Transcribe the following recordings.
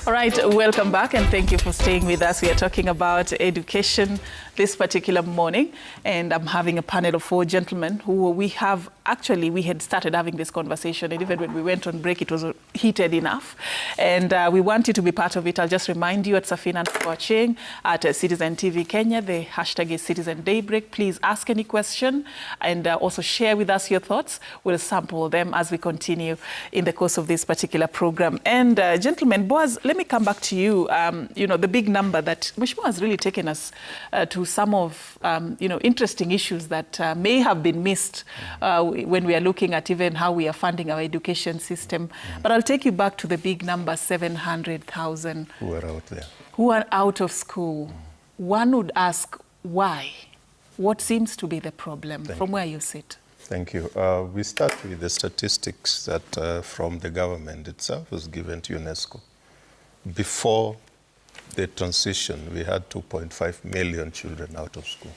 All right, welcome back and thank you for staying with us. We are talking about education this particular morning, and I'm having a panel of 4 gentlemen who we had started having this conversation, and even when we went on break, it was heated enough. And we want you to be part of it. I'll just remind you at Safina and watching at Citizen TV Kenya, the hashtag is Citizen DayBreak. Please ask any question and also share with us your thoughts. We'll sample them as we continue in the course of this particular program. And gentlemen, Boaz, let me come back to you. The big number that Mheshimiwa has really taken us to some of, interesting issues that may have been missed when we are looking at even how we are funding our education system. But I'll take you back to the big number, 700,000. Who are out there. Who are out of school. One would ask, why? What seems to be the problem from where you sit? Thank you. We start with the statistics that from the government itself was given to UNESCO. Before the transition, we had 2.5 million children out of school.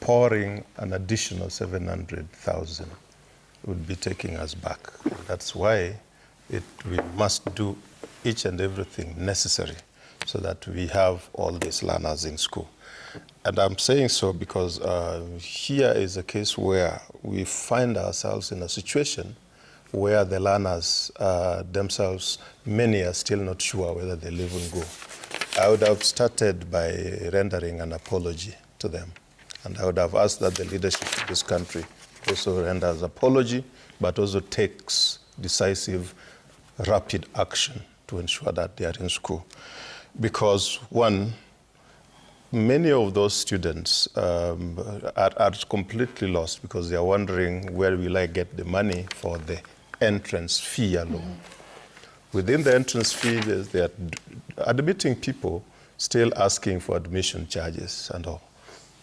Pouring an additional 700,000 would be taking us back. That's why we must do each and everything necessary so that we have all these learners in school. And I'm saying so because here is a case where we find ourselves in a situation where the learners themselves, many are still not sure whether they live and go. I would have started by rendering an apology to them. And I would have asked that the leadership of this country also renders apology, but also takes decisive, rapid action to ensure that they are in school. Because one, many of those students are completely lost because they are wondering where will I get the money for the entrance fee alone. Within the entrance fee, they are admitting people still asking for admission charges and all.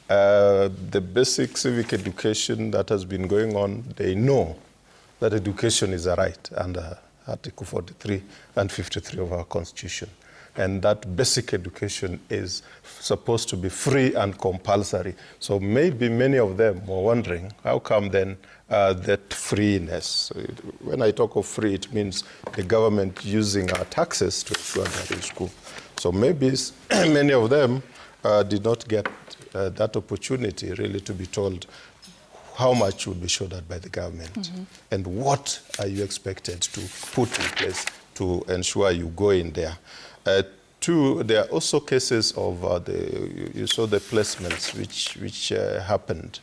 The basic civic education that has been going on, they know that education is a right under Article 43 and 53 of our Constitution. And that basic education is supposed to be free and compulsory. So maybe many of them were wondering, how come then that freeness? When I talk of free, it means the government using our taxes to ensure that in school. So maybe many of them did not get that opportunity really to be told how much would be shouldered by the government and what are you expected to put in place to ensure you go in there. Two, there are also cases of you saw the placements which happened.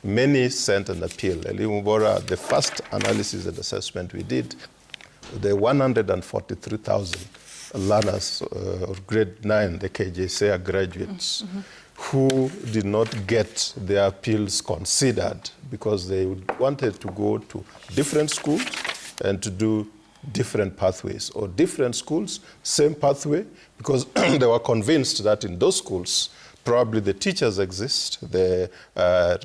Many sent an appeal. Elimubora, the first analysis and assessment we did, the 143,000 learners of grade 9, the KJCA graduates, who did not get their appeals considered because they wanted to go to different schools and to do different pathways, or different schools, same pathway, because they were convinced that in those schools, probably the teachers exist, the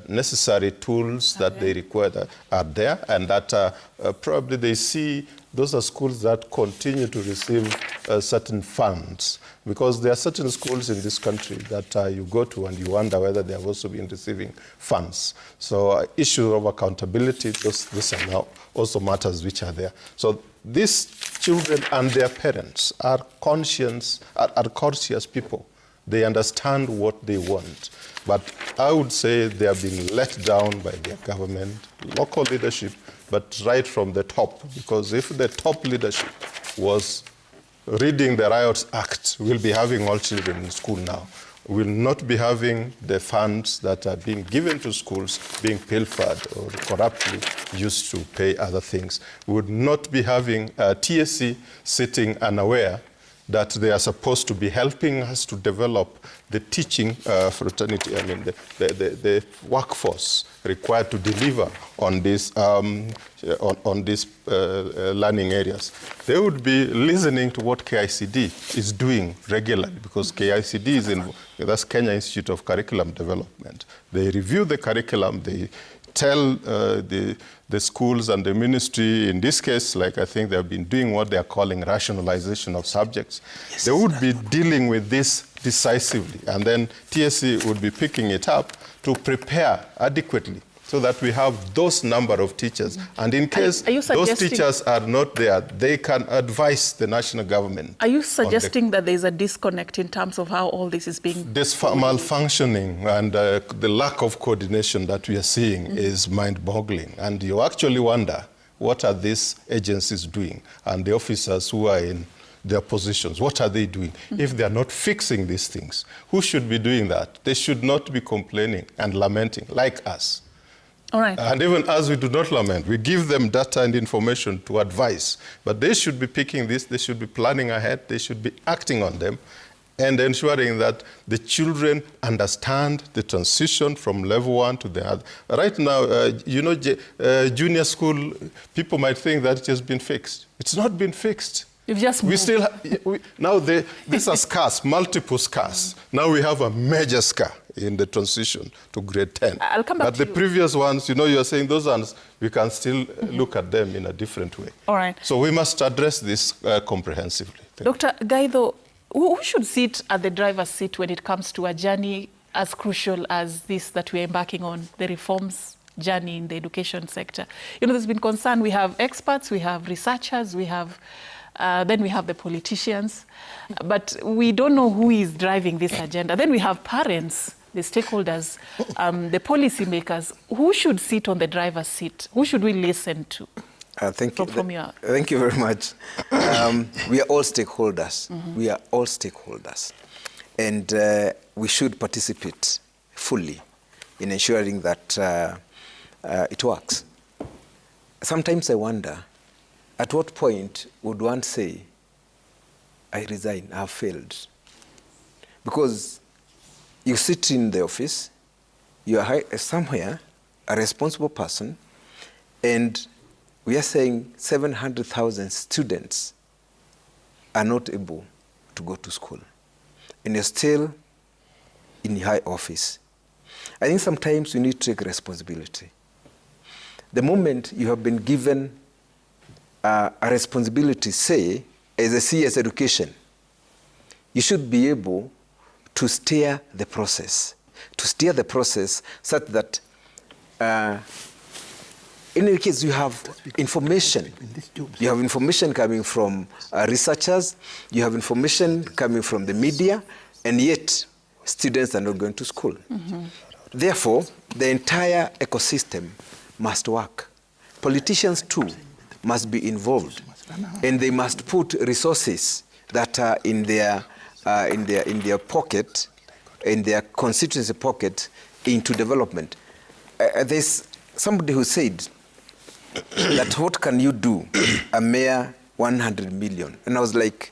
necessary tools that they require are there, and that probably they see those are schools that continue to receive certain funds, because there are certain schools in this country that you go to and you wonder whether they have also been receiving funds. So issue of accountability, those are now also matters which are there. So these children and their parents are conscious people. They understand what they want. But I would say they are being let down by their government, local leadership, but right from the top. Because if the top leadership was reading the Riots Act, we'll be having all children in school now. We'll not be having the funds that are being given to schools being pilfered or corruptly used to pay other things. We would not be having TSC sitting unaware that they are supposed to be helping us to develop the teaching fraternity, the workforce required to deliver on these learning areas. They would be listening to what KICD is doing regularly, because KICD is that's Kenya Institute of Curriculum Development. They review the curriculum, they tell the schools and the ministry, in this case, like I think they've been doing what they're calling rationalization of subjects. Yes, they would be dealing with this decisively, and then TSC would be picking it up to prepare adequately so that we have those number of teachers. And in case those teachers are not there, they can advise the national government. Are you suggesting that there's a disconnect in terms of how all this is being... This malfunctioning and the lack of coordination that we are seeing is mind-boggling. And you actually wonder, what are these agencies doing? And the officers who are in their positions, what are they doing? If they are not fixing these things, who should be doing that? They should not be complaining and lamenting like us. All right. And even as we do not lament, we give them data and information to advise. But they should be picking this, they should be planning ahead, they should be acting on them and ensuring that the children understand the transition from level 1 to the other. Right now, you know, junior school, people might think that it has been fixed. It's not been fixed. You've just moved. We still, now these are scars, multiple scars. Now we have a major scar in the transition to grade 10. I'll come back but to the previous ones, you know, you're saying those ones, we can still look at them in a different way. All right. So we must address this comprehensively. Dr. Gaido, who should sit at the driver's seat when it comes to a journey as crucial as this that we're embarking on, the reforms journey in the education sector? You know, there's been concern. We have experts, we have researchers, we have... then we have the politicians, but we don't know who is driving this agenda. Then we have parents, the stakeholders, the policymakers. Who should sit on the driver's seat? Who should we listen to? Thank you very much. We are all stakeholders. We are all stakeholders. And we should participate fully in ensuring that it works. Sometimes I wonder, at what point would one say, I resign, I have failed? Because you sit in the office, you are somewhere, a responsible person, and we are saying 700,000 students are not able to go to school. And you're still in high office. I think sometimes you need to take responsibility. The moment you have been given a responsibility, say, as a CS education, you should be able to steer the process. To steer the process such that in any case you have information. You have information coming from researchers, you have information coming from the media, and yet students are not going to school. Therefore, the entire ecosystem must work. Politicians too must be involved, and they must put resources that are in their pocket, in their constituency pocket, into development. There's somebody who said that what can you do a mere 100 million? And I was like,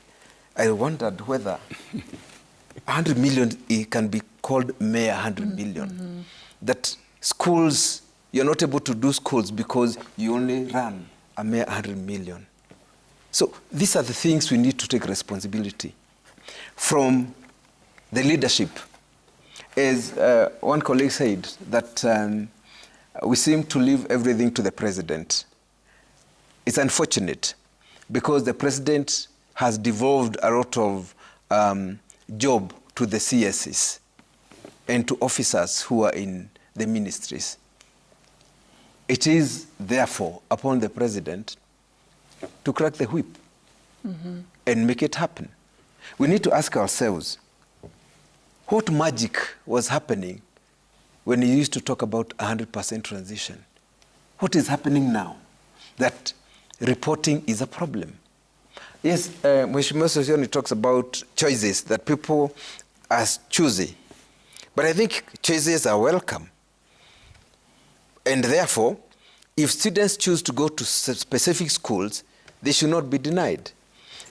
I wondered whether 100 million can be called mere 100 million. That schools, you're not able to do schools because you only run a mere 100 million. So these are the things we need to take responsibility from the leadership. As one colleague said, that we seem to leave everything to the president. It's unfortunate because the president has devolved a lot of job to the CSs and to officers who are in the ministries. It is, therefore, upon the president to crack the whip and make it happen. We need to ask ourselves, what magic was happening when he used to talk about 100% transition? What is happening now that reporting is a problem? Yes, Mheshimiwa Sosioni talks about choices, that people are choosy. But I think choices are welcome. And therefore, if students choose to go to specific schools, they should not be denied.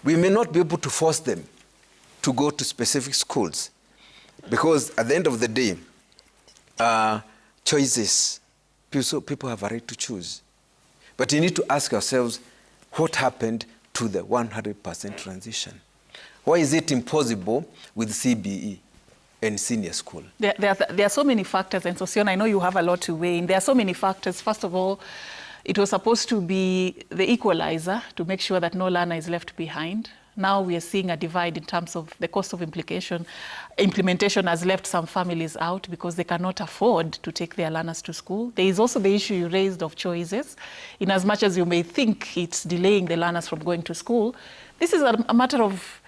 We may not be able to force them to go to specific schools because at the end of the day, choices, people have a right to choose. But you need to ask yourselves, what happened to the 100% transition? Why is it impossible with CBE and senior school? There are so many factors, and Sosioni, I know you have a lot to weigh in. There are so many factors. First of all, it was supposed to be the equalizer to make sure that no learner is left behind. now we are seeing a divide in terms of the cost of implementation has left some families out because they cannot afford to take their learners to school. There is also the issue you raised of choices. In as much as you may think it's delaying the learners from going to school, this is a matter of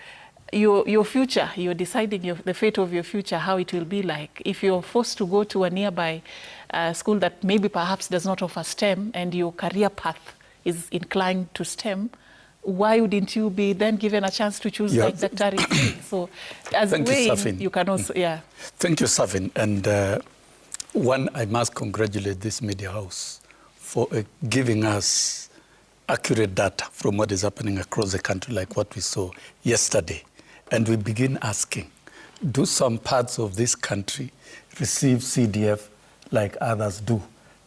your future. You're deciding the fate of your future, how it will be like. If you're forced to go to a nearby school that maybe perhaps does not offer STEM and your career path is inclined to STEM, why wouldn't you be then given a chance to choose like Daktari? So as a way, you can also, Thank you, Savin. And one, I must congratulate this media house for giving us accurate data from what is happening across the country, like what we saw yesterday. And we begin asking, do some parts of this country receive CDF like others do?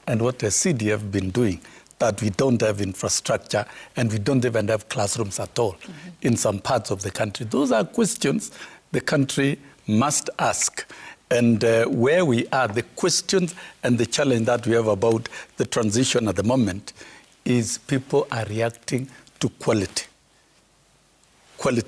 And what has CDF been doing? That we don't have infrastructure and we don't even have classrooms at all in some parts of the country. Those are questions the country must ask. And where we are, the questions and the challenge that we have about the transition at the moment is people are reacting to quality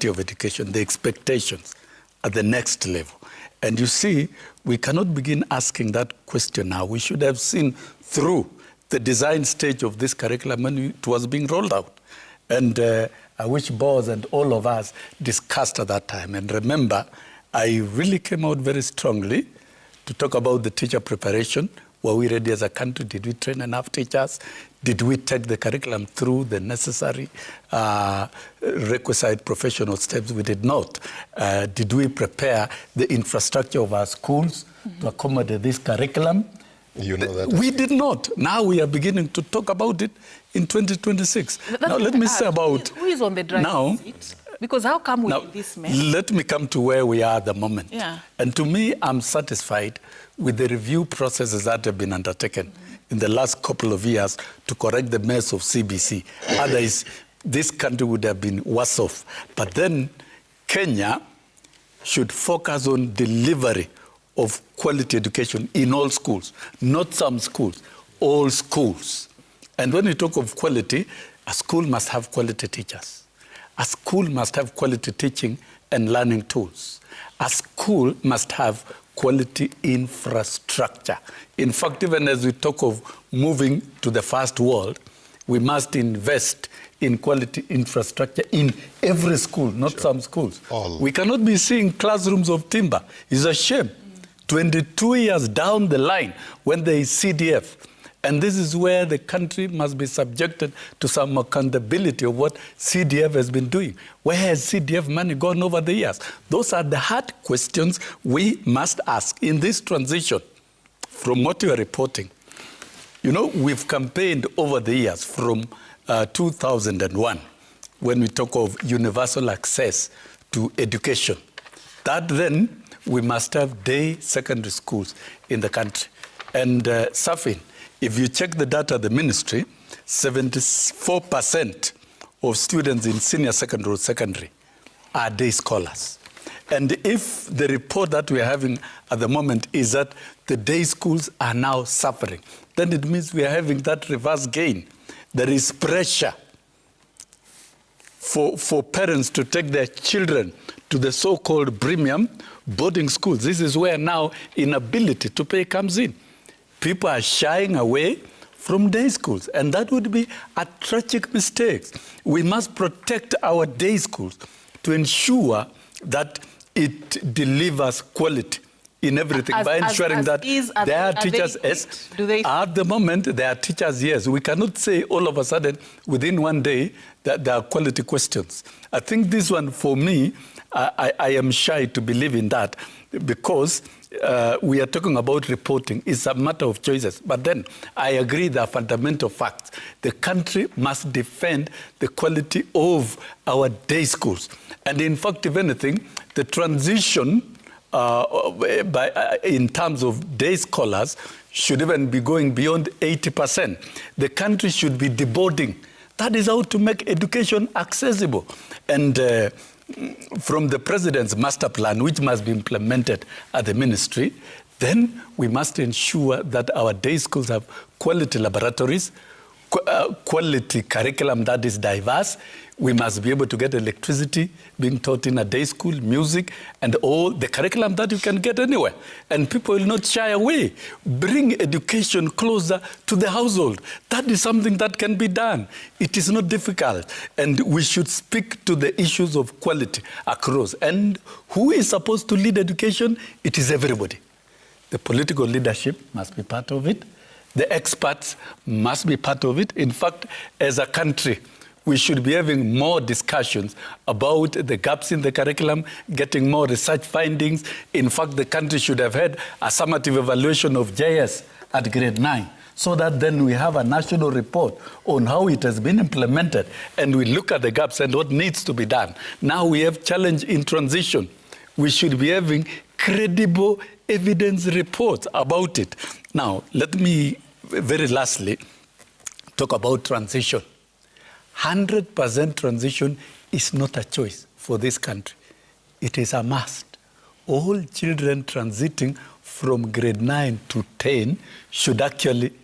of education, the expectations at the next level. And you see, we cannot begin asking that question now. We should have seen through the design stage of this curriculum when it was being rolled out. And I wish Boaz and all of us discussed at that time. And remember, I really came out very strongly to talk about the teacher preparation. Were we ready as a country? Did we train enough teachers? Did we take the curriculum through the necessary requisite professional steps? We did not. Did we prepare the infrastructure of our schools to accommodate this curriculum? You know that. We did not. Now we are beginning to talk about it in 2026. Now let me say about... Who is on the driver's seat? Because how come we in this mess? Let me come to where we are at the moment. Yeah. And to me, I'm satisfied with the review processes that have been undertaken in the last couple of years to correct the mess of CBC. Otherwise, this country would have been worse off. But then Kenya should focus on delivery of quality education in all schools, not some schools, all schools. And when we talk of quality, a school must have quality teachers. A school must have quality teaching and learning tools. A school must have quality infrastructure. In fact, even as we talk of moving to the first world, we must invest in quality infrastructure in every school, not some schools. We cannot be seeing classrooms of timber. It's a shame. 22 years down the line when there is CDF. And this is where the country must be subjected to some accountability of what CDF has been doing. Where has CDF money gone over the years? Those are the hard questions we must ask in this transition from what you are reporting. You know, we've campaigned over the years from 2001 when we talk of universal access to education. That then we must have day secondary schools in the country. And Safin, if you check the data of the ministry, 74% of students in senior secondary or secondary are day scholars. And if the report that we are having at the moment is that the day schools are now suffering, then it means we are having that reverse gain. There is pressure for parents to take their children to the so-called premium boarding schools. This is where now inability to pay comes in. People are shying away from day schools, and that would be a tragic mistake. We must protect our day schools to ensure that it delivers quality in everything by ensuring that there are teachers. At the moment, there are teachers, yes. We cannot say all of a sudden within one day that there are quality questions. I think this one, for me, I am shy to believe in that because we are talking about reporting. It's a matter of choices. But then I agree there are fundamental facts. The country must defend the quality of our day schools. And in fact, if anything, the transition in terms of day scholars should even be going beyond 80%. The country should be deboarding. That is how to make education accessible. And from the president's master plan, which must be implemented at the ministry, then we must ensure that our day schools have quality laboratories, quality curriculum that is diverse. We must be able to get electricity being taught in a day school, music, and all the curriculum that you can get anywhere. And people will not shy away. Bring education closer to the household. That is something that can be done. It is not difficult. And we should speak to the issues of quality across. And who is supposed to lead education? It is everybody. The political leadership must be part of it. The experts must be part of it. In fact, as a country, we should be having more discussions about the gaps in the curriculum, getting more research findings. In fact, the country should have had a summative evaluation of JS at grade 9, so that then we have a national report on how it has been implemented, and we look at the gaps and what needs to be done. Now we have challenge in transition. We should be having credible evidence reports about it. Now, let me, very lastly, talk about transition. 100% transition is not a choice for this country. It is a must. All children transiting from grade 9 to 10 should actually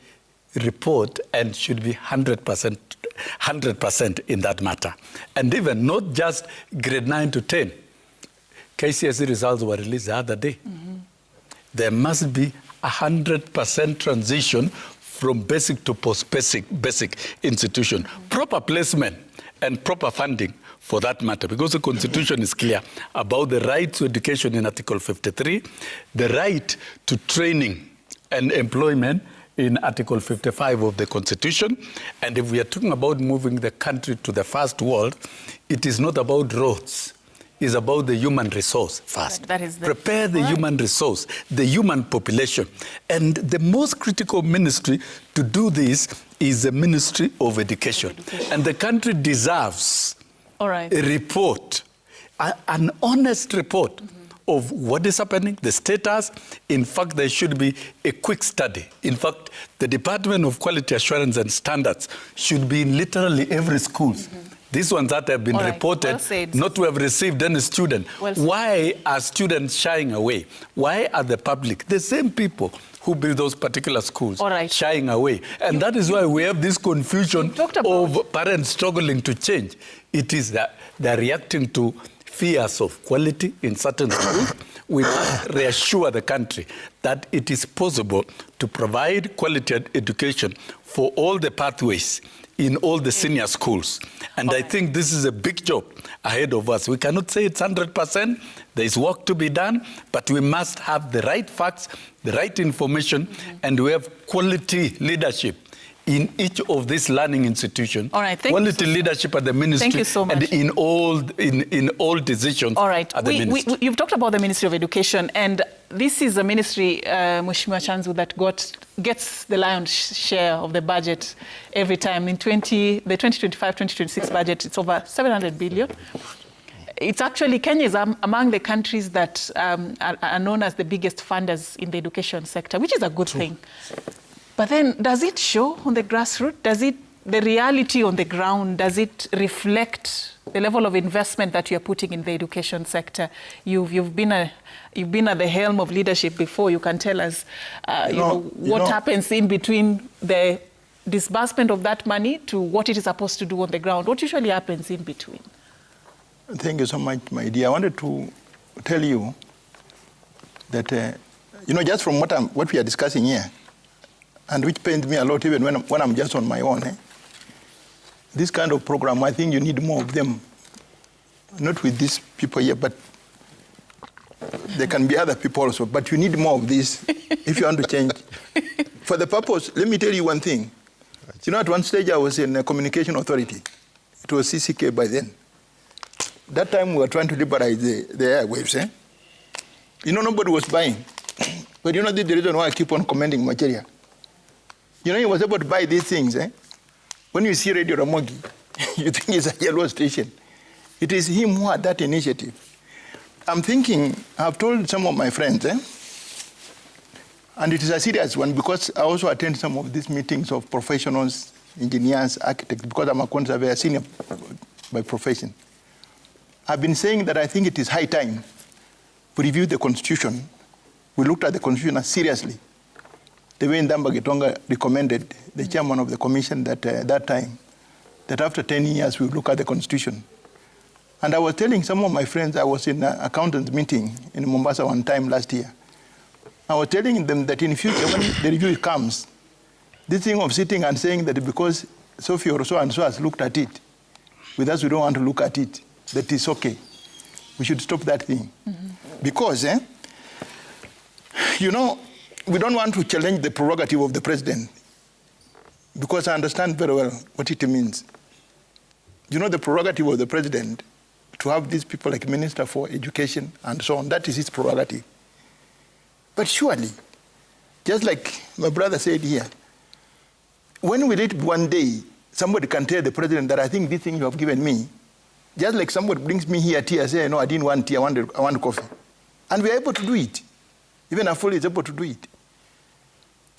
report and should be 100% in that matter. And even not just grade 9 to 10. KCSE results were released the other day. There must be 100% transition from basic to post-basic institution. Proper placement and proper funding for that matter, because the Constitution is clear about the right to education in Article 53, the right to training and employment in Article 55 of the Constitution. And if we are talking about moving the country to the first world, it is not about roads. Is about the human resource first. That is Prepare the human resource, the human population. And the most critical ministry to do this is the Ministry of Education. And the country deserves a report, an honest report of what is happening, the status. In fact, there should be a quick study. In fact, the Department of Quality Assurance and Standards should be in literally every school. These ones that have been reported not to have received any student. Why are students shying away? Why are the public, the same people who build those particular schools, shying away? And that is why we have this confusion of parents struggling to change. It is that they're reacting to fears of quality in certain schools. We must reassure the country that it is possible to provide quality education for all the pathways in all the senior schools. And I think this is a big job ahead of us. We cannot say it's 100%. There is work to be done, but we must have the right facts, the right information, and we have quality leadership in each of these learning institutions. Quality leadership at the ministry. Thank you so much. And in all decisions at the ministry. You've talked about the Ministry of Education, and this is a ministry, Mheshimiwa Chanzu, that gets the lion's share of the budget every time. In the 2025-2026 budget, it's over 700 billion. It's actually, Kenya is among the countries that are known as the biggest funders in the education sector, which is a good thing. But then, does it show on the grassroots? The reality on the ground, does it reflect the level of investment that you're putting in the education sector? You've been at the helm of leadership before. You can tell us what happens in between the disbursement of that money to what it is supposed to do on the ground. What usually happens in between? Thank you so much, my dear. I wanted to tell you that, just from what we are discussing here, and which pains me a lot even when I'm just on my own. This kind of program, I think you need more of them. Not with these people here, but there can be other people also. But you need more of this if you want to change. For the purpose, let me tell you one thing. At one stage I was in a communication authority. It was CCK by then. That time we were trying to liberalize the airwaves. Nobody was buying. But this is the reason why I keep on commending Macharia. He was able to buy these things. When you see Radio Ramogi, you think it's a yellow station. It is him who had that initiative. I'm thinking, I've told some of my friends, and it is a serious one because I also attend some of these meetings of professionals, engineers, architects, because I'm a conservator, senior by profession. I've been saying that I think it is high time we review the Constitution. We looked at the Constitution seriously. The way Ndamba Gitonga recommended, the chairman of the commission that time, that after 10 years, we'll look at the Constitution. And I was telling some of my friends, I was in an accountants meeting in Mombasa one time last year. I was telling them that in future, when the review comes, this thing of sitting and saying that because Sophie or so-and-so has looked at it, with us we don't want to look at it, that is okay. We should stop that thing. Because, you know, we don't want to challenge the prerogative of the president, because I understand very well what it means. You know, the prerogative of the president to have these people like Minister for Education and so on, that is his prerogative. But surely, just like my brother said here, when will it one day somebody can tell the president that I think this thing you have given me, just like somebody brings me here tea, I say, no, I didn't want tea, I want coffee. And we are able to do it. Even Afoli is able to do it.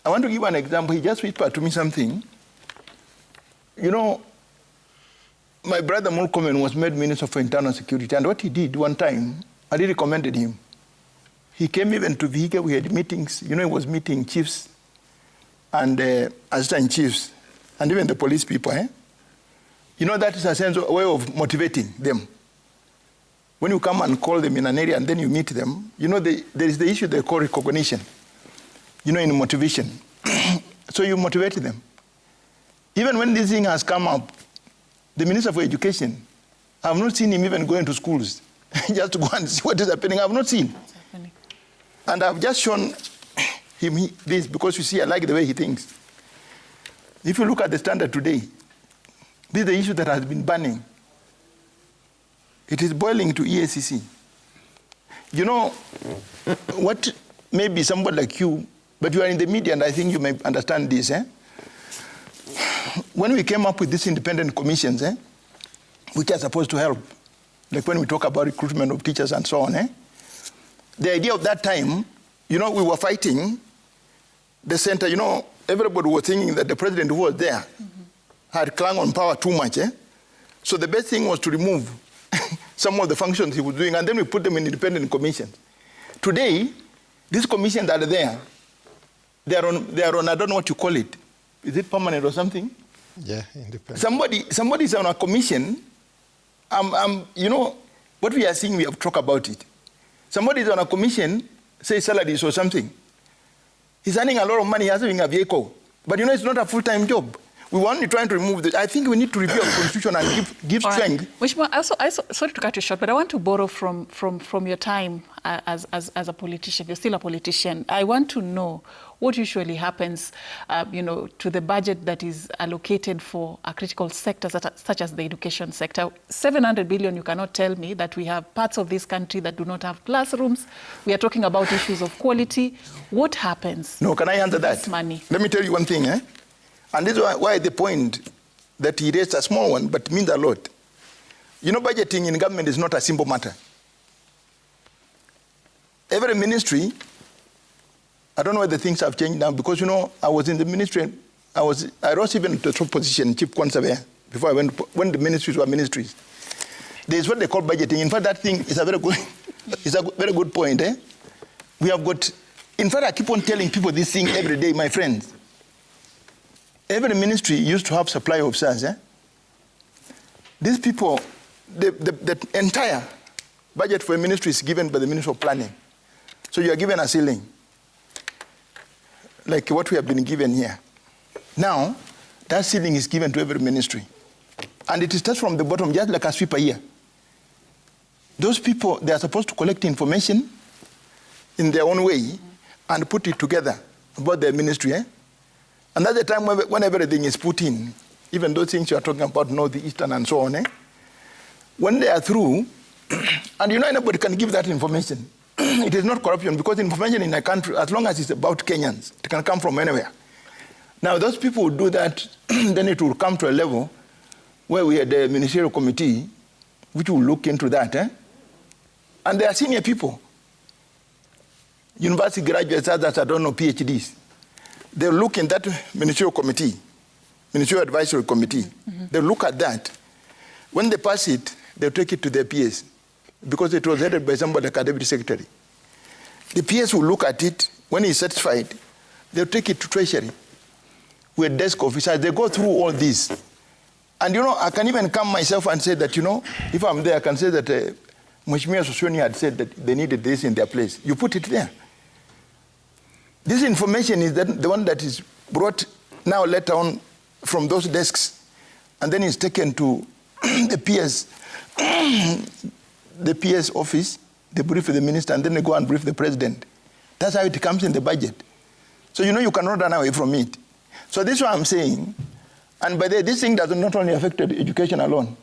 I want to give an example. He just whispered to me something. You know, my brother Mulkomen was made Minister for Internal Security, and what he did one time, I really commended him. He came even to Vihiga, we had meetings. You know, he was meeting chiefs and assistant chiefs, and even the police people. You know, that is a sense of a way of motivating them. When you come and call them in an area and then you meet them, you know, there is the issue they call recognition, you know, in motivation. So you motivate them. Even when this thing has come up, the Minister for Education, I have not seen him even going to schools just to go and see what is happening. I have not seen. And I've just shown him this because, you see, I like the way he thinks. If you look at the Standard today, this is the issue that has been burning. It is boiling to EACC. You know, what maybe somebody like you, but you are in the media and I think you may understand this. When we came up with these independent commissions, which are supposed to help, like when we talk about recruitment of teachers and so on, the idea of that time, you know, we were fighting the center. You know, everybody was thinking that the president who was there had clung on power too much. So the best thing was to remove some of the functions he was doing, and then we put them in independent commissions. Today, these commissions are there. They are on, I don't know what you call it. Is it permanent or something? Yeah, independent. Somebody is on a commission. You know, what we are seeing, we have talked about it. Somebody is on a commission, say salaries or something. He's earning a lot of money, he's having a vehicle. But you know, it's not a full-time job. We were only trying to remove this. I think we need to review our constitution and give strength. Right. Sorry to cut you short, but I want to borrow from your time as a politician. You're still a politician. I want to know what usually happens, you know, to the budget that is allocated for a critical sector such as the education sector. 700 billion, you cannot tell me that we have parts of this country that do not have classrooms. We are talking about issues of quality. What happens? No, can I answer that? This money. Let me tell you one thing, And this is why the point that he raised a small one, but means a lot. You know, budgeting in government is not a simple matter. Every ministry, I don't know whether things have changed now, because, you know, I was in the ministry, I rose even to the top position, chief conservator, before I went, when the ministries were ministries. There's what they call budgeting. In fact, that thing is a very good point. We have got, in fact, I keep on telling people this thing every day, my friends. Every ministry used to have supply officers. These people, the entire budget for a ministry is given by the Ministry of Planning. So you are given a ceiling, like what we have been given here. Now, that ceiling is given to every ministry. And it starts from the bottom, just like a sweeper here. Those people, they are supposed to collect information in their own way and put it together about their ministry. And that's the time when everything is put in, even those things you are talking about, northeastern and so on. When they are through, and you know anybody can give that information. It is not corruption, because information in a country, as long as it's about Kenyans, it can come from anywhere. Now, those people will do that, then it will come to a level where we had the ministerial committee, which will look into that. And they are senior people. University graduates, others, I don't know, PhDs. They'll look in that ministerial committee, ministerial advisory committee. They'll look at that. When they pass it, they'll take it to their PS, because it was headed by somebody like a deputy secretary. The PS will look at it. When he's satisfied, they'll take it to Treasury with desk officers. They go through all this. And, I can even come myself and say that, if I'm there, I can say that Mheshimiwa Sosoni had said that they needed this in their place. You put it there. This information is the one that is brought now later on from those desks, and then is taken to the PS office, they brief the minister, and then they go and brief the president. That's how it comes in the budget. So you cannot run away from it. So this is what I'm saying. And by the way, this thing does not only affect education alone.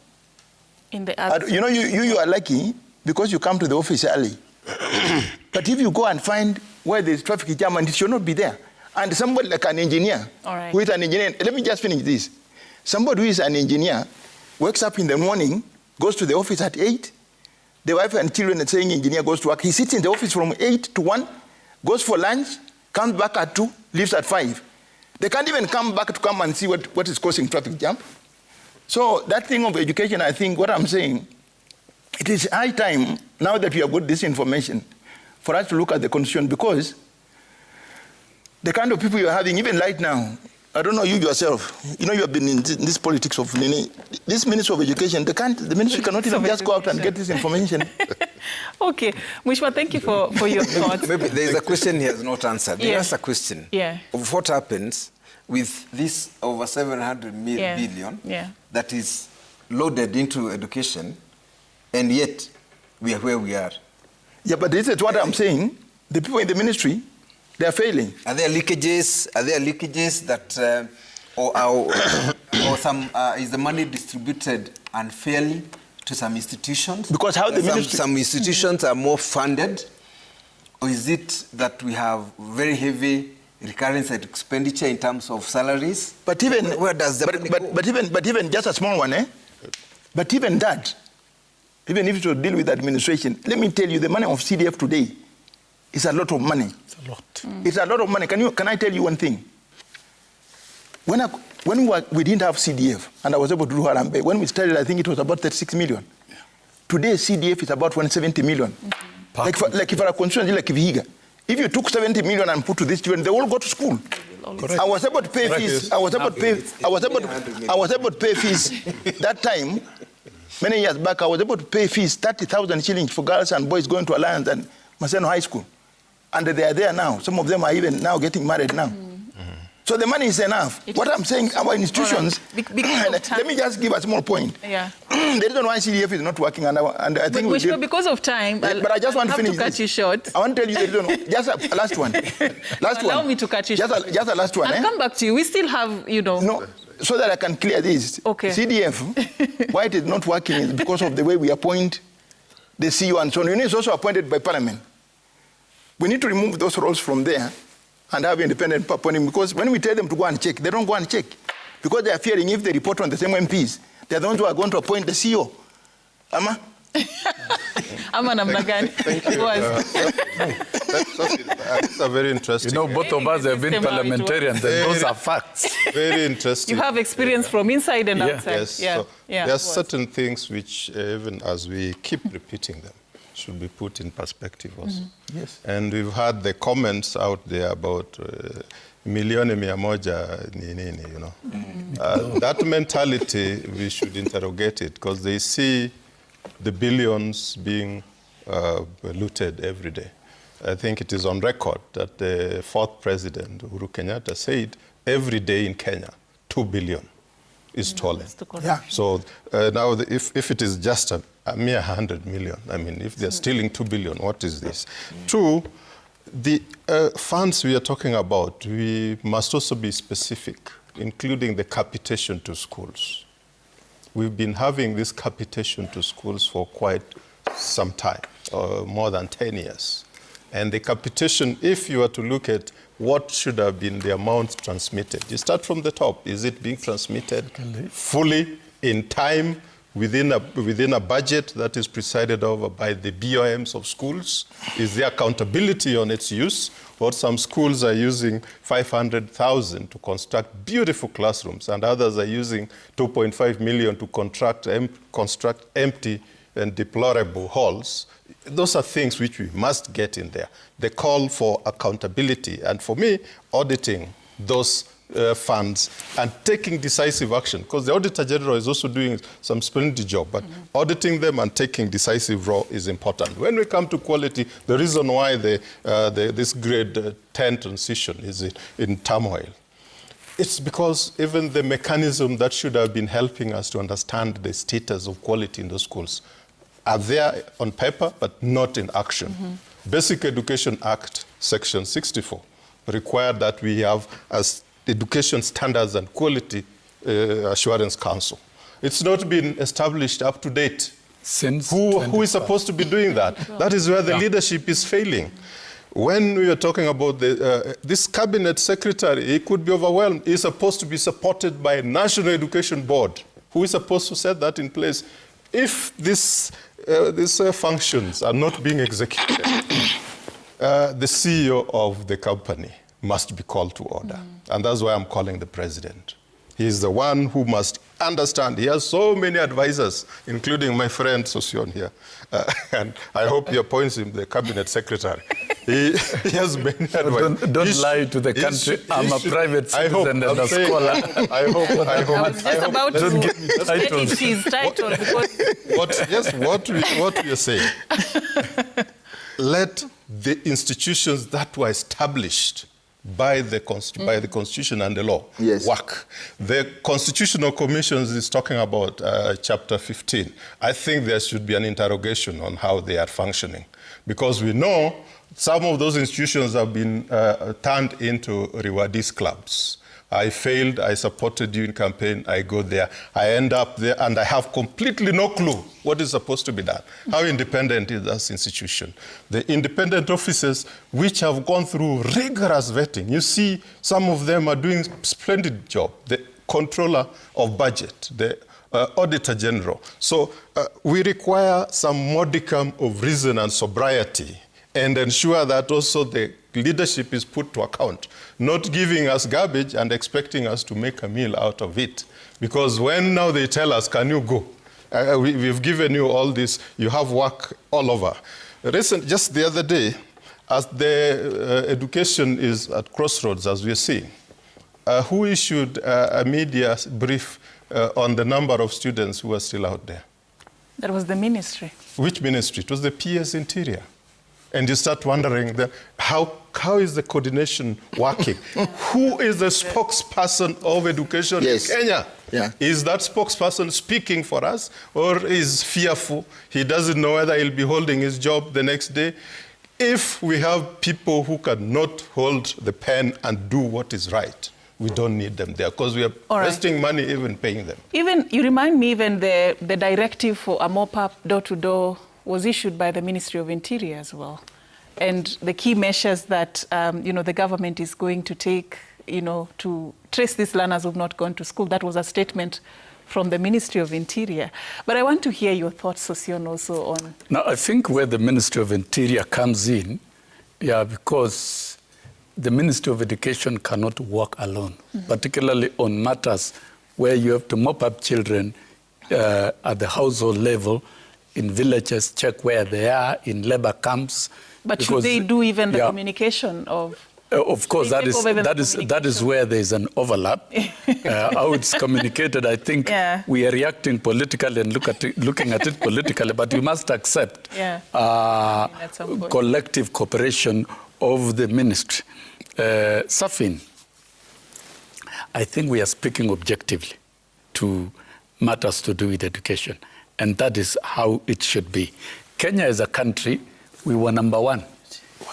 In the absence. You are lucky because you come to the office early. But if you go and find where there's traffic jam, and it should not be there. And somebody like an engineer, who is an engineer, let me just finish this. Somebody who is an engineer wakes up in the morning, goes to the office at 8. The wife and children are saying engineer goes to work. He sits in the office from 8 to 1, goes for lunch, comes back at 2, leaves at 5. They can't even come back to come and see what is causing traffic jam. So that thing of education, I think what I'm saying, it is high time, now that we have got this information, for us to look at the constitution, because the kind of people you're having, even right now, I don't know you yourself, you have been in this politics of this Minister of Education, the ministry cannot even just go out and get this information. Okay. Mheshimiwa, thank you for your thoughts. Maybe there's a question he has not answered. Yeah. That's a question of what happens with this over 700 billion that is loaded into education, and yet we are where we are. Yeah, but this is what I'm saying. The people in the ministry, they are failing. Are there leakages? Are there leakages that, or some is the money distributed unfairly to some institutions? Because how the ministry... Some institutions are more funded, or is it that we have very heavy recurrence expenditure in terms of salaries? But even where does the money go? But even just a small one, But even that, even if you deal with administration, let me tell you, the money of CDF today is a lot of money. It's a lot. It's a lot of money. Can I tell you one thing? When we didn't have CDF, and I was able to do Harambe, when we started, I think it was about 36 million. Today, CDF is about 170 million. Like if our constituency, like Vihiga, if you took 70 million and put to these children, they all go to school. Correct. I was able to pay fees. I was able to pay fees that time. Many years back, I was able to pay fees, 30,000 shillings for girls and boys going to Alliance and Maseno High School. And they are there now. Some of them are even now getting married now. So the money is enough. What I'm saying, our institutions, let me just give a small point. Yeah. The reason why CDF is not working, and I think because of time, but I just want to finish to cut you short. I want to tell you the reason. Just a last one. Allow me to cut you short. Just a last one. I'll come back to you. We still have, No, so that I can clear this. Okay. CDF, why it is not working is because of the way we appoint the CEO and so on. It's also appointed by Parliament. We need to remove those roles from there and have independent appointing, because when we tell them to go and check, they don't go and check. Because they are fearing if they report on the same MPs, they're the ones who are going to appoint the CEO. Ama? Ama namna gani? Thank you. That's a very interesting. Both of us have been parliamentarians, and those are facts. Very interesting. You have experience from inside and outside. Yes. So there are certain things which, even as we keep repeating them, should be put in perspective also. Yes. And we've had the comments out there about milioni mia moja ni nini, That mentality, we should interrogate it, because they see the billions being looted every day. I think it is on record that the fourth president, Uhuru Kenyatta, said every day in Kenya, 2 billion is stolen. Yeah. So now, if it is just a mere 100 million, I mean, if they're stealing 2 billion, what is this? Two, the funds we are talking about, we must also be specific, including the capitation to schools. We've been having this capitation to schools for quite some time, more than 10 years. And the capitation, if you were to look at what should have been the amount transmitted, you start from the top. Is it being transmitted fully, in time, within a budget that is presided over by the BOMs of schools? Is there accountability on its use? Or some schools are using 500,000 to construct beautiful classrooms, and others are using 2.5 million to construct empty and deplorable halls. Those are things which we must get in there. The call for accountability, and for me, auditing those funds and taking decisive action, because the Auditor General is also doing some splendid job, but auditing them and taking decisive role is important. When we come to quality, the reason why this grade 10 transition is in turmoil, it's because even the mechanism that should have been helping us to understand the status of quality in the schools are there on paper, but not in action. Basic Education Act, Section 64, required that we have as Education Standards and Quality Assurance Council. It's not been established up to date. Since who is supposed to be doing that? That is where the leadership is failing. When we are talking about this cabinet secretary, he could be overwhelmed. He's supposed to be supported by a National Education Board, who is supposed to set that in place. If these functions are not being executed, the CEO of the company must be called to order. And that's why I'm calling the president. He's the one who must understand. He has so many advisors, including my friend Sosion here. And I hope he appoints him the cabinet secretary. He has many advisors. Don't lie to the country. I'm a private citizen and a scholar. I hope. I was just about to give me titles. his title. What we are saying, let the institutions that were established by the Constitution and the law work. The Constitutional Commission is talking about Chapter 15. I think there should be an interrogation on how they are functioning, because we know some of those institutions have been turned into rewardist clubs. I failed, I supported you in campaign, I go there, I end up there, and I have completely no clue what is supposed to be done. How independent is this institution? The independent officers which have gone through rigorous vetting, you see some of them are doing splendid job. The controller of budget, the Auditor General. So we require some modicum of reason and sobriety, and ensure that also the leadership is put to account, not giving us garbage and expecting us to make a meal out of it. Because when now they tell us, can you go? We've given you all this, you have work all over. Just the other day, as the education is at Crossroads, as we're seeing, who issued a media brief on the number of students who are still out there? That was the ministry. Which ministry? It was the PS Interior. And you start wondering how is the coordination working? Who is the spokesperson of education in Kenya? Is that spokesperson speaking for us, or is fearful? He doesn't know whether he'll be holding his job the next day. If we have people who cannot hold the pen and do what is right, we don't need them there, because we are wasting money even paying them. Even, you remind me, even the directive for a mop-up door-to-door was issued by the Ministry of Interior as well. And the key measures that the government is going to take, to trace these learners who have not gone to school, that was a statement from the Ministry of Interior. But I want to hear your thoughts, Sosion, also on... Now, I think where the Ministry of Interior comes in, because the Ministry of Education cannot work alone, particularly on matters where you have to mop up children at the household level, in villages, check where they are, in labor camps. But should they do even the communication of... Of course, that is where there is an overlap. How it's communicated, I think we are reacting politically and looking at it politically, but we must accept collective cooperation of the ministry. Safin, I think we are speaking objectively to matters to do with education. And that is how it should be. Kenya as a country, we were number one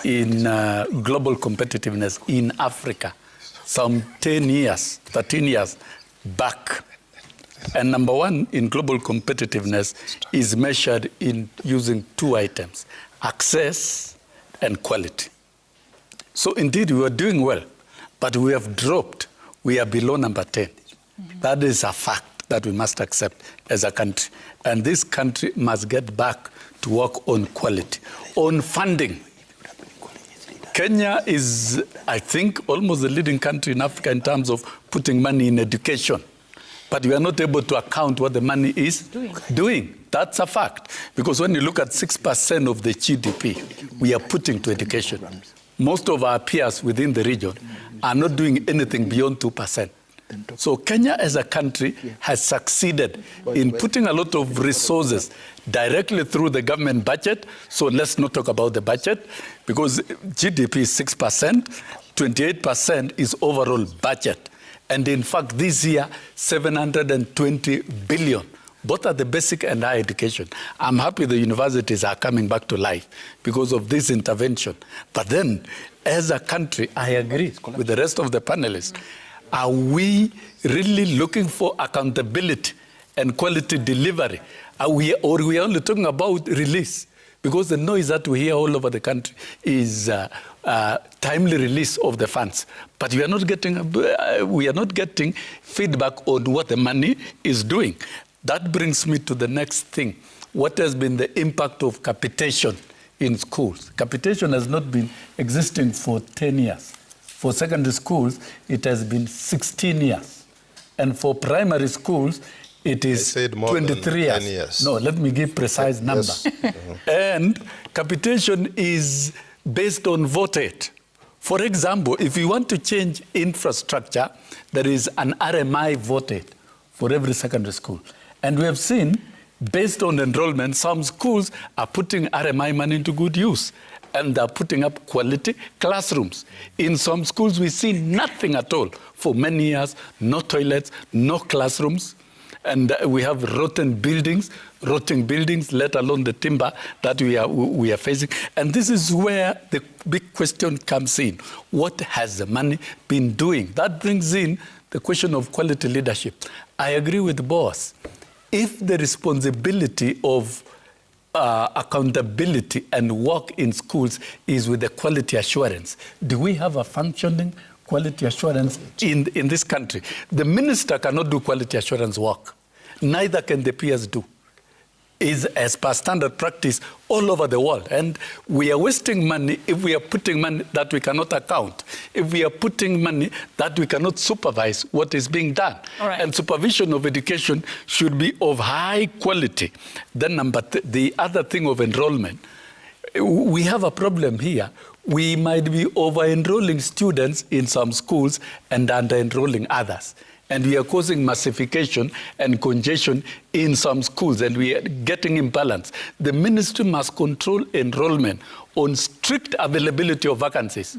in global competitiveness in Africa, some 10 years, 13 years back. And number one in global competitiveness is measured in using two items, access and quality. So indeed, we were doing well, but we have dropped. We are below number 10. That is a fact that we must accept as a country. And this country must get back to work on quality, on funding. Kenya is, I think, almost the leading country in Africa in terms of putting money in education. But we are not able to account what the money is doing. That's a fact. Because when you look at 6% of the GDP, we are putting to education. Most of our peers within the region are not doing anything beyond 2%. So Kenya as a country has succeeded in putting a lot of resources directly through the government budget. So let's not talk about the budget, because GDP is 6%, 28% is overall budget. And in fact, this year, 720 billion. Both are the basic and higher education. I'm happy the universities are coming back to life because of this intervention. But then, as a country, I agree with the rest of the panelists. Are we really looking for accountability and quality delivery? Or are we only talking about release? Because the noise that we hear all over the country is timely release of the funds. But we are not getting feedback on what the money is doing. That brings me to the next thing. What has been the impact of capitation in schools? Capitation has not been existing for 10 years. For secondary schools, it has been 16 years. And for primary schools, it is 23 years. No, let me give precise number. Yes. And capitation is based on vote rate. For example, if you want to change infrastructure, there is an RMI vote rate for every secondary school. And we have seen, based on enrollment, some schools are putting RMI money into good use, and they're putting up quality classrooms. In some schools, we see nothing at all for many years, no toilets, no classrooms, and we have rotting buildings, let alone the timber that we are facing. And this is where the big question comes in. What has the money been doing? That brings in the question of quality leadership. I agree with Boaz. If the responsibility of accountability and work in schools is with the quality assurance, do we have a functioning quality assurance in this country? The minister cannot do quality assurance work. Neither can the peers do. Is as per standard practice all over the world. And we are wasting money if we are putting money that we cannot account, if we are putting money that we cannot supervise what is being done. Right. And supervision of education should be of high quality. Then the other thing of enrollment, we have a problem here. We might be over-enrolling students in some schools and under-enrolling others. And we are causing massification and congestion in some schools, and we are getting imbalance. The ministry must control enrollment on strict availability of vacancies,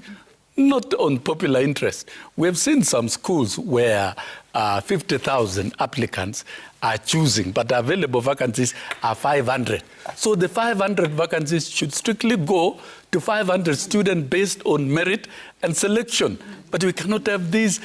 not on popular interest. We have seen some schools where 50,000 applicants are choosing, but the available vacancies are 500. So the 500 vacancies should strictly go to 500 students based on merit and selection. But we cannot have these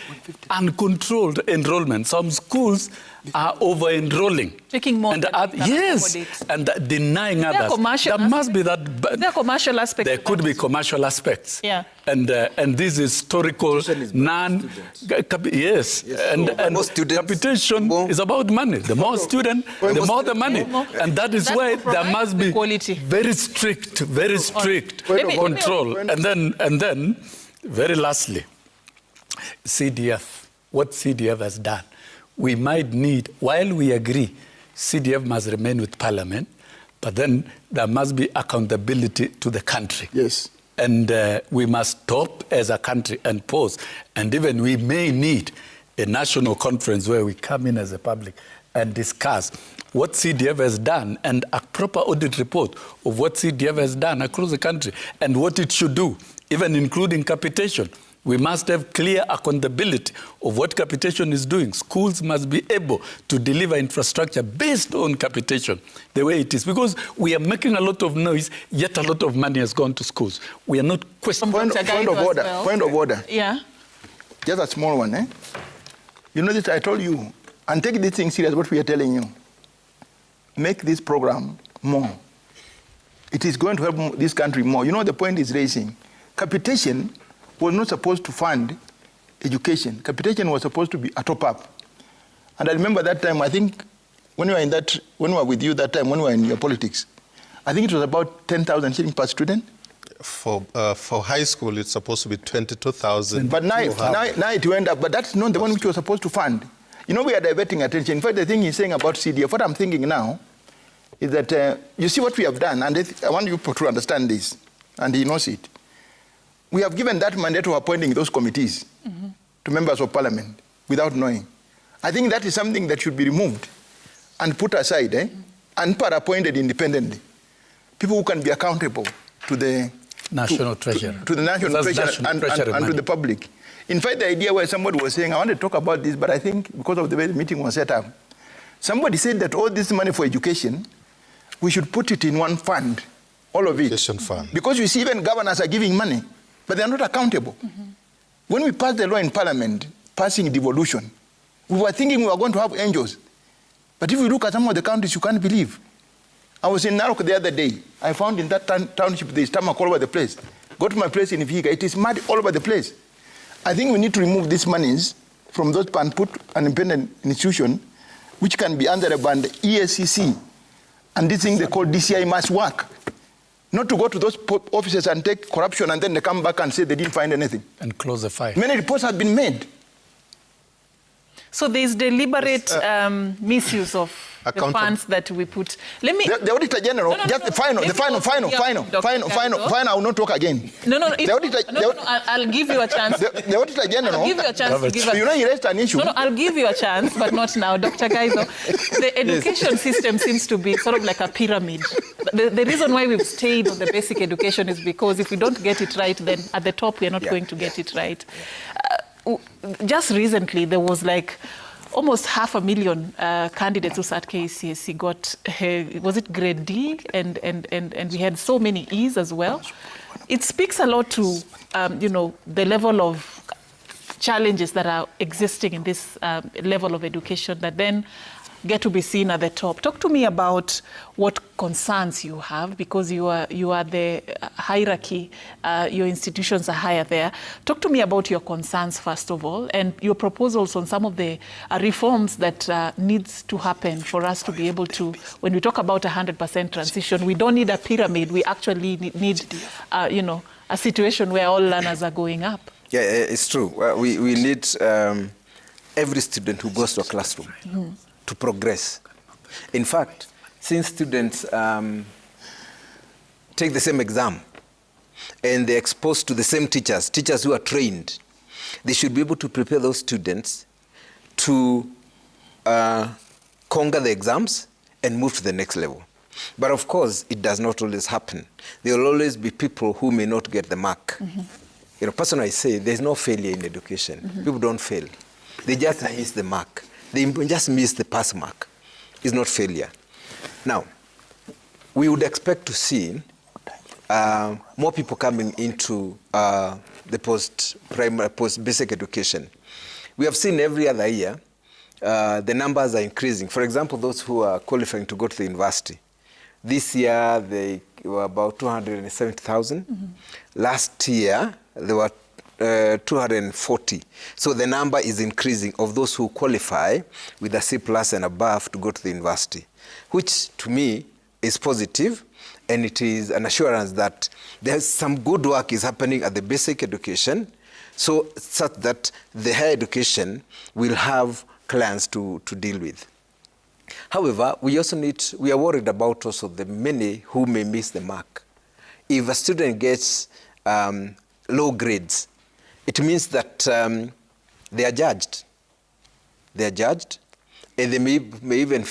uncontrolled enrollment. Some schools are over-enrolling. Taking more yes, and denying others. There must be that. There are commercial aspects. There could be commercial aspects. Yeah. And this historical yes. And capitation is about money. The more student, the more the money. And that is why there must be very strict control. And then, very lastly, CDF, what CDF has done. We might need, while we agree, CDF must remain with Parliament, but then there must be accountability to the country. Yes. And we must stop as a country and pause. And even we may need a national conference where we come in as a public and discuss what CDF has done and a proper audit report of what CDF has done across the country and what it should do, even including capitation. We must have clear accountability of what capitation is doing. Schools must be able to deliver infrastructure based on capitation, the way it is. Because we are making a lot of noise, yet a lot of money has gone to schools. We are not questioning. Point of order. Yeah. Just a small one, eh? You know this, I told you, and take this thing serious, what we are telling you. Make this program more. It is going to help this country more. You know the point is raising. Capitation was not supposed to fund education. Capitation was supposed to be a top-up. And I remember that time, I think, when we were with you that time, when we were in your politics, I think it was about 10,000 shillings per student. For high school, it's supposed to be 22,000. But now it went up, but that's not the one which was supposed to fund. You know, we are diverting attention. In fact, the thing he's saying about CDF, what I'm thinking now is that you see what we have done, and I want you to understand this, and he knows it. we have given that mandate of appointing those committees to members of parliament without knowing. I think that is something that should be removed and put aside, and appointed independently. People who can be accountable to the national treasury, to the national treasury and to the public. In fact, the idea where somebody was saying, I want to talk about this, but I think because of the way the meeting was set up, somebody said that all this money for education, we should put it in one fund, all of it. Education fund. Because you see, even governors are giving money, but they are not accountable. When we passed the law in Parliament, passing devolution, we were thinking we were going to have angels. But if you look at some of the countries, you can't believe. I was in Narok the other day. I found in that township there is stomach all over the place. Go to my place in Vihiga, it is mud all over the place. I think we need to remove these monies from those and put an independent institution which can be under the band ESCC. And this thing they call DCI must work. Not to go to those offices and take corruption and then they come back and say they didn't find anything. And close the file. Many reports have been made. So there's deliberate misuse of the funds that we put. Let me. The Auditor General, the final. I will not talk again. I'll give you a chance. The Auditor General. I'll give you a chance to give us. You know, he raised an issue. I'll give you a chance, but not now, Dr. Gaizo. The education system seems to be sort of like a pyramid. The reason why we've stayed on the basic education is because if we don't get it right, then at the top we're not going to get it right. Just recently, there was like almost 500,000 candidates who sat KCSE got, was it grade D? And we had so many E's as well. It speaks a lot to, the level of challenges that are existing in this level of education that then get to be seen at the top. Talk to me about what concerns you have, because you are the hierarchy, your institutions are higher there. Talk to me about your concerns, first of all, and your proposals on some of the reforms that needs to happen for us to be able to, when we talk about 100% transition, we don't need a pyramid, we actually need a situation where all learners are going up. Yeah, it's true. We need every student who goes to a classroom to progress. In fact, since students take the same exam and they're exposed to the same teachers who are trained, they should be able to prepare those students to conquer the exams and move to the next level. But of course, it does not always happen. There will always be people who may not get the mark. Personally, I say there's no failure in education. People don't fail. They just miss the mark. They just miss the pass mark. It's not failure. Now, we would expect to see more people coming into the post-basic education. We have seen every other year the numbers are increasing. For example, those who are qualifying to go to the university. This year, they were about 270,000. Last year, there were 240. So the number is increasing of those who qualify with a C+ and above to go to the university, which to me is positive, and it is an assurance that there's some good work is happening at the basic education, so such that the higher education will have clients to deal with. However, we are worried about also the many who may miss the mark. If a student gets low grades, it means that they are judged. They are judged, and they may even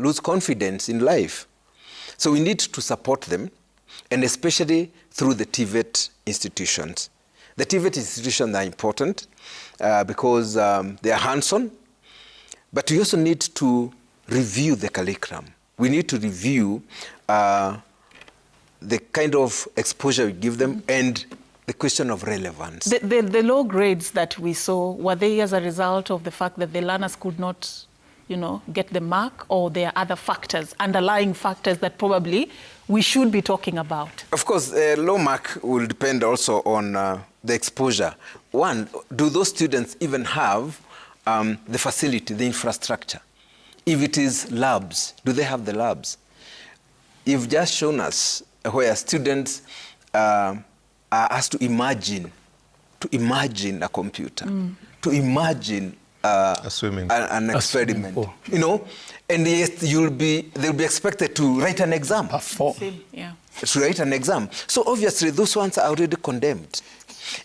lose confidence in life. So we need to support them, and especially through the TVET institutions. The TVET institutions are important because they are hands-on, but we also need to review the curriculum. We need to review the kind of exposure we give them and the question of relevance. The low grades that we saw, were they as a result of the fact that the learners could not, get the mark, or there are other factors, underlying factors that probably we should be talking about? Of course, low mark will depend also on the exposure. One, do those students even have the facility, the infrastructure? If it is labs, do they have the labs? You've just shown us where students are asked to imagine a computer, to imagine an experiment, you know, and yes, they'll be expected to write an exam. Yeah. To write an exam. So obviously those ones are already condemned.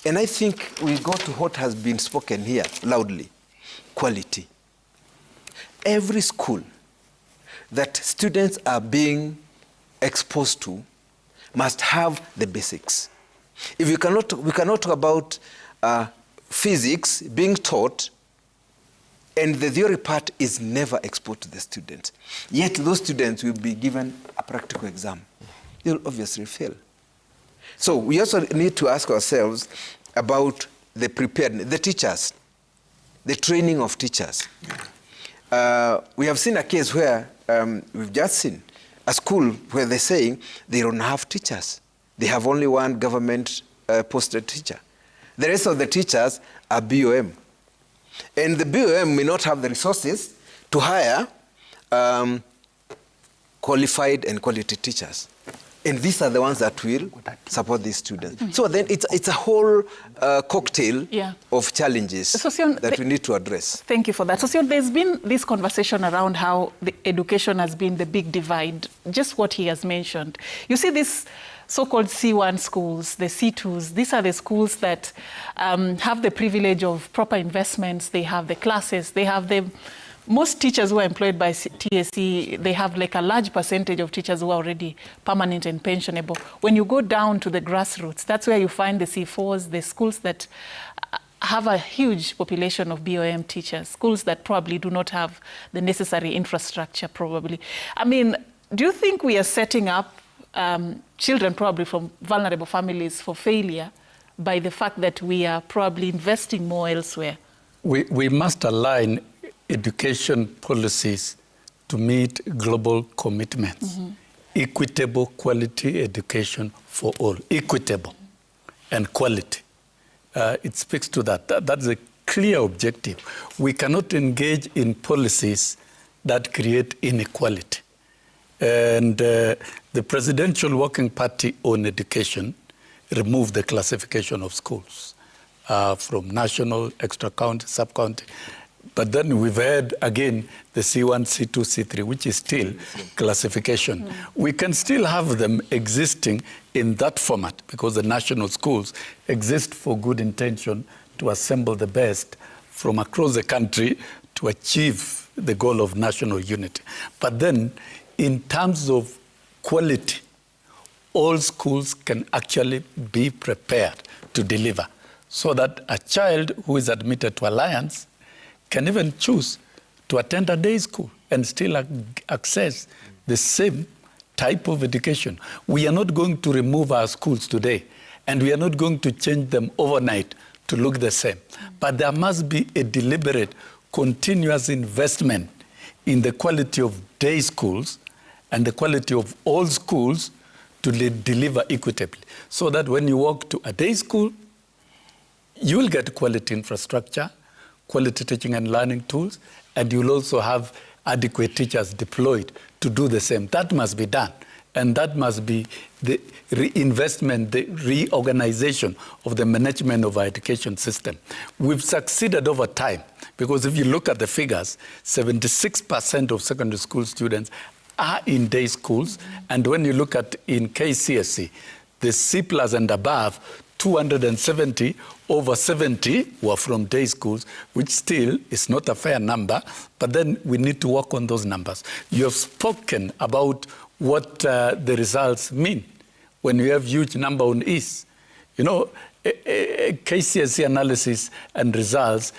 And I think we go to what has been spoken here loudly, quality. Every school that students are being exposed to must have the basics. If we cannot talk about physics being taught and the theory part is never exposed to the students. Yet those students will be given a practical exam. They will obviously fail. So we also need to ask ourselves about the preparedness, the teachers, the training of teachers. We have seen a case where we've just seen a school where they're saying they don't have teachers. They have only one government posted teacher. The rest of the teachers are BOM. And the BOM may not have the resources to hire qualified and quality teachers. And these are the ones that will support these students. So then it's a whole cocktail of challenges that we need to address. Thank you for that. So there's been this conversation around how the education has been the big divide, just what he has mentioned. You see this so-called C1 schools, the C2s, these are the schools that have the privilege of proper investments, they have the classes, they have the... Most teachers who are employed by TSC, they have like a large percentage of teachers who are already permanent and pensionable. When you go down to the grassroots, that's where you find the C4s, the schools that have a huge population of BOM teachers, schools that probably do not have the necessary infrastructure probably. I mean, do you think we are setting up children probably from vulnerable families for failure by the fact that we are probably investing more elsewhere? We must align education policies to meet global commitments. Equitable quality education for all. Equitable and quality. It speaks to that. That's a clear objective. We cannot engage in policies that create inequality. And the Presidential Working Party on Education removed the classification of schools from national, extra-county, sub-county. But then we've had, again, the C1, C2, C3, which is still classification. We can still have them existing in that format because the national schools exist for good intention to assemble the best from across the country to achieve the goal of national unity. But then, in terms of quality, all schools can actually be prepared to deliver so that a child who is admitted to Alliance can even choose to attend a day school and still access the same type of education. We are not going to remove our schools today, and we are not going to change them overnight to look the same. But there must be a deliberate, continuous investment in the quality of day schools and the quality of all schools to deliver equitably, so that when you walk to a day school, you will get quality infrastructure, quality teaching and learning tools, and you'll also have adequate teachers deployed to do the same. That must be done. And that must be the reinvestment, the reorganization of the management of our education system. We've succeeded over time, because if you look at the figures, 76% of secondary school students are in day schools. And when you look at in KCSE, the C+ and above, 270 over 70 were from day schools, which still is not a fair number, but then we need to work on those numbers. You have spoken about what the results mean when you have huge number on East. You know, KCSE analysis and results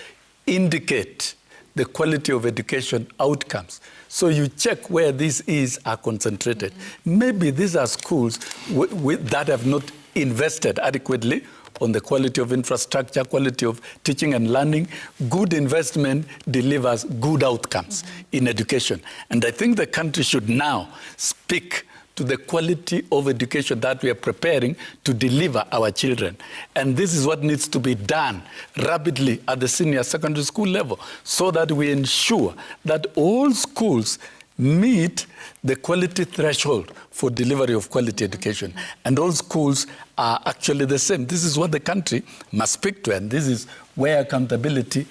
indicate the quality of education outcomes. So you check where these E's are concentrated. Maybe these are schools that have not invested adequately on the quality of infrastructure, quality of teaching and learning. Good investment delivers good outcomes in education. And I think the country should now speak to the quality of education that we are preparing to deliver our children. And this is what needs to be done rapidly at the senior secondary school level, so that we ensure that all schools meet the quality threshold for delivery of quality education. And all schools are actually the same. This is what the country must speak to, and this is where accountability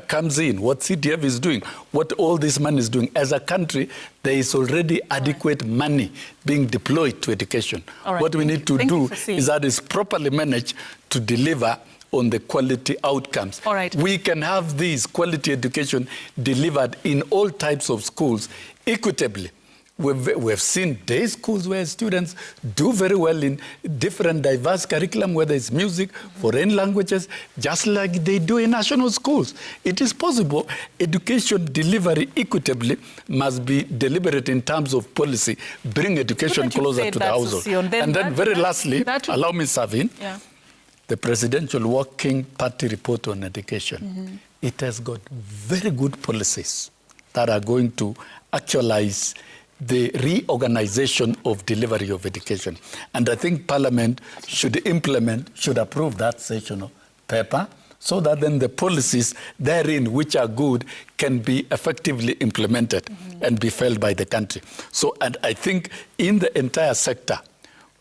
comes in, what CDF is doing, what all this money is doing. As a country, there is already adequate money being deployed to education. What we need to do is that it's properly managed to deliver on the quality outcomes. We can have this quality education delivered in all types of schools equitably. We've seen day schools where students do very well in different diverse curriculum, whether it's music, foreign languages, just like they do in national schools. It is possible. Education delivery equitably must be deliberate in terms of policy, bring education closer to the household. And then very lastly, allow me, Savin, the Presidential Working Party report on education. It has got very good policies that are going to actualize the reorganization of delivery of education. And I think Parliament should approve that sessional paper so that then the policies therein which are good can be effectively implemented and be felt by the country. So, and I think in the entire sector,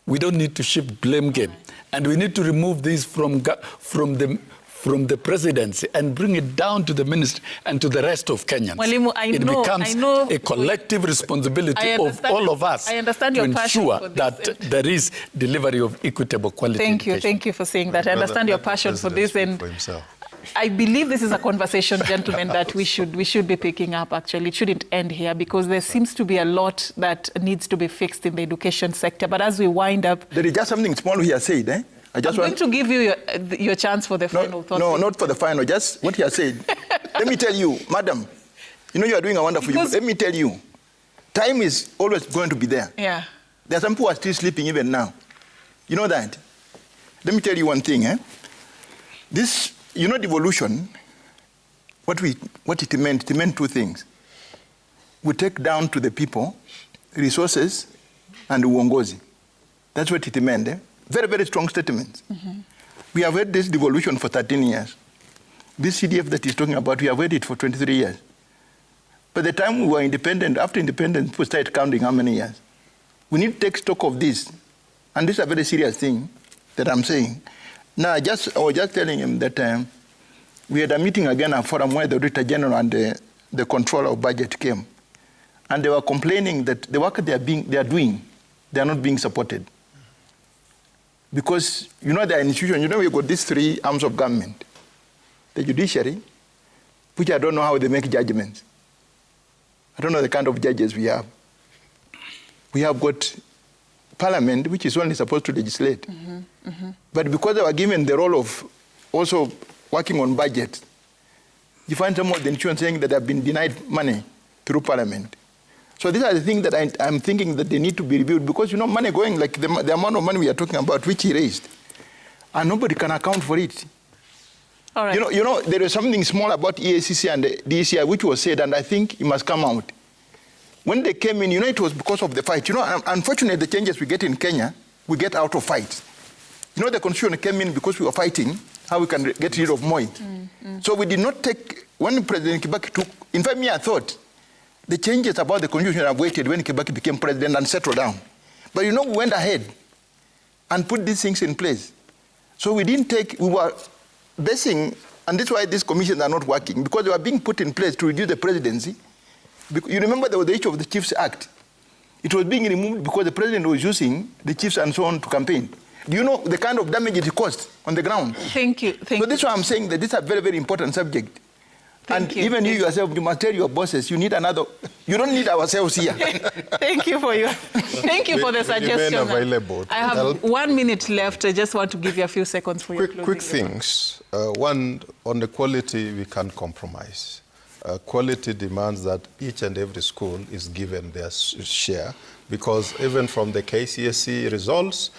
we don't need to shift blame game. And we need to remove this from the presidency and bring it down to the ministry and to the rest of Kenyans. Mwalimu, it becomes a collective responsibility of all of us to ensure that there is delivery of equitable quality education. Thank you for saying that. I understand your passion for this, and I believe this is a conversation, gentlemen, that we should be picking up, actually. It shouldn't end here because there seems to be a lot that needs to be fixed in the education sector. But as we wind up... There is just something small he has said, eh? I'm going to give you your chance for the final thought. No, not for the final, just what he has said. Let me tell you, madam, you know you are doing a wonderful job. Let me tell you, time is always going to be there. Yeah. There are some people who are still sleeping even now. You know that? Let me tell you one thing, eh? This, you know, devolution, what it meant two things. We take down to the people resources and uongozi. That's what it meant, eh? Very, very strong statements. We have had this devolution for 13 years. This CDF that he's talking about, we have had it for 23 years. By the time we were independent, after independence, people started counting how many years. We need to take stock of this. And this is a very serious thing that I'm saying. Now, I was just telling him that we had a meeting again, a forum where the Auditor General and the Controller of Budget came. And they were complaining that the work they are doing, they are not being supported. Because, you know, the institution, you know, we've got these three arms of government. The judiciary, which I don't know how they make judgments. I don't know the kind of judges we have. We have got Parliament, which is only supposed to legislate. But because they were given the role of also working on budget, you find some of the institutions saying that they have been denied money through Parliament. So these are the things that I'm thinking that they need to be reviewed because, you know, money going, like the amount of money we are talking about, which he raised, and nobody can account for it. All right. You know, there is something small about EACC and the DCI, which was said, and I think it must come out. When they came in, you know, it was because of the fight. You know, unfortunately, the changes we get in Kenya, we get out of fights. You know, the constitution came in because we were fighting how we can get rid of Moi. So we did not take, when President Kibaki took, in fact, me, I thought, the changes about the constitution have waited when Kibaki became president and settled down. But you know, we went ahead and put these things in place. So we didn't take, we were basing, and that's why these commissions are not working, because they were being put in place to reduce the presidency. You remember there was the issue of the Chiefs Act. It was being removed because the president was using the chiefs and so on to campaign. Do you know the kind of damage it caused on the ground? Thank you. So this is why I'm saying that this is a very, very important subject. And even you yourself, you must tell your bosses, you need another, you don't need ourselves here. Thank you for the suggestion. I have 1 minute left. I just want to give you a few seconds for your closing quick things. One, on the quality, we can't compromise. Quality demands that each and every school is given their share, because even from the KCSE results,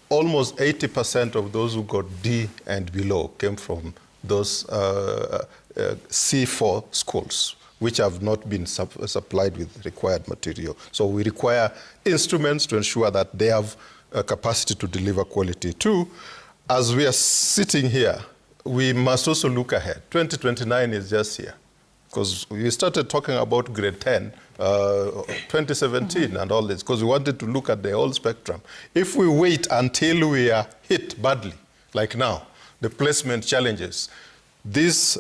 almost 80% of those who got D and below came from those C4 schools, which have not been supplied with required material. So we require instruments to ensure that they have a capacity to deliver quality. Two, as we are sitting here, we must also look ahead. 2029 is just here. Because we started talking about grade 10, 2017 and all this, because we wanted to look at the whole spectrum. If we wait until we are hit badly, like now, the placement challenges, this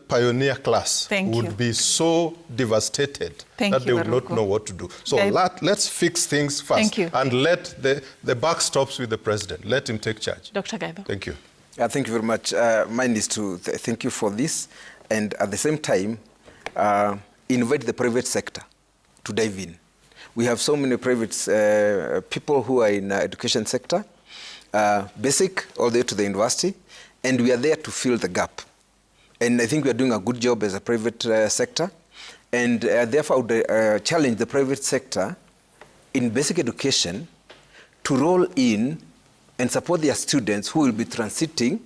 pioneer class would be so devastated that they would not know what to do. So let's fix things fast and let the buck stops with the president. Let him take charge. Dr. Gaido. Thank you. Thank you very much. Mine is to thank you for this, and at the same time, invite the private sector to dive in. We have so many private people who are in the education sector, basic all the way to the university, and we are there to fill the gap. And I think we are doing a good job as a private sector, and therefore I would challenge the private sector in basic education to roll in and support their students who will be transiting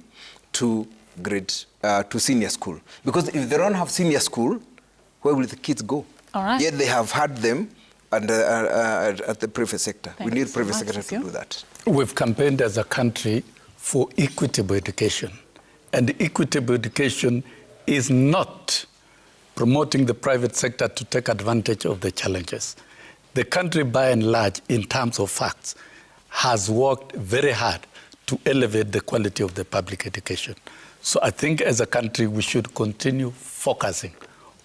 to to senior school. Because if they don't have senior school, where will the kids go? All right. Yet they have had them at the private sector. We need private sector to do that. We've campaigned as a country for equitable education. And equitable education is not promoting the private sector to take advantage of the challenges. The country, by and large, in terms of facts, has worked very hard to elevate the quality of the public education. So I think as a country, we should continue focusing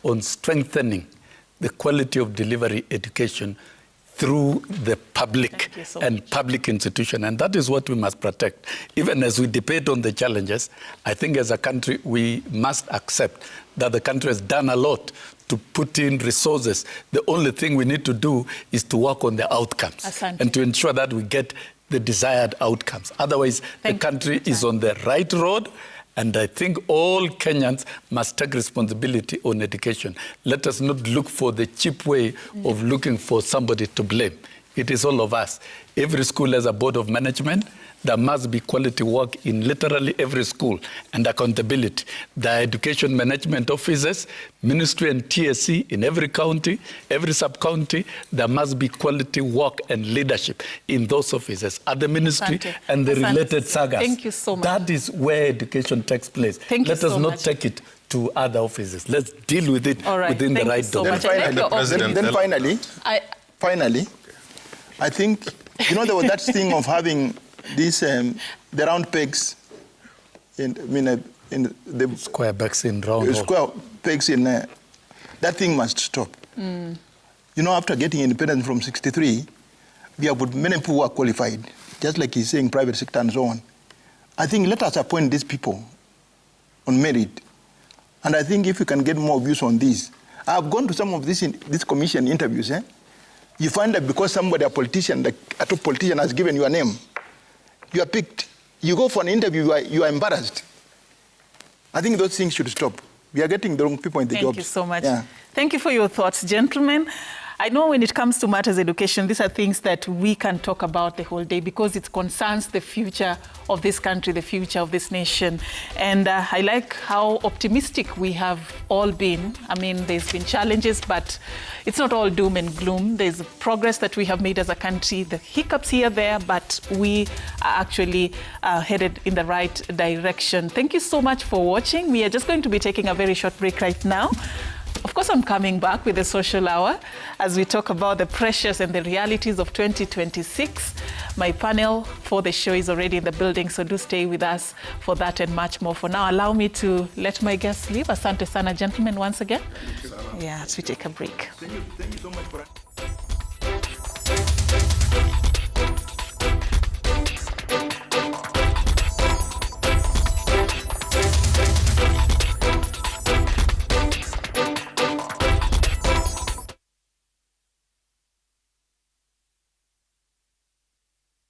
on strengthening the quality of delivery education through the public and public institution. And that is what we must protect. Even as we debate on the challenges, I think as a country, we must accept that the country has done a lot to put in resources. The only thing we need to do is to work on the outcomes and to ensure that we get the desired outcomes. Otherwise, the country is on the right road. And I think all Kenyans must take responsibility on education. Let us not look for the cheap way of looking for somebody to blame. It is all of us. Every school has a board of management. There must be quality work in literally every school and accountability. The education management offices, ministry and TSC in every county, every sub-county, there must be quality work and leadership in those offices at the ministry and the related sagas. Thank you so much. That is where education takes place. Let us not take it to other offices. Let's deal with it within the right domain. Finally, I think, you know, there was that thing of having these the round pegs in the square pegs in round square pegs in that thing must stop. You know, after getting independence from 1963, we have put many people who are qualified, just like he's saying, private sector and so on. I think let us appoint these people on merit, and I think if we can get more views on this. I've gone to some of this commission interviews. You find that because somebody, a politician, like a top politician, has given you a name, you are picked. You go for an interview, you are embarrassed. I think those things should stop. We are getting the wrong people in the jobs. Thank you so much. Thank you for your thoughts, gentlemen. I know when it comes to matters education, these are things that we can talk about the whole day because it concerns the future of this country, the future of this nation. And I like how optimistic we have all been. I mean, there's been challenges, but it's not all doom and gloom. There's progress that we have made as a country, the hiccups here, there, but we are actually headed in the right direction. Thank you so much for watching. We are just going to be taking a very short break right now. Of course, I'm coming back with the social hour as we talk about the pressures and the realities of 2026. My panel for the show is already in the building, so do stay with us for that and much more. For now, allow me to let my guests leave. Asante sana, gentlemen, once again. Yeah, as we take a break. Thank you so much for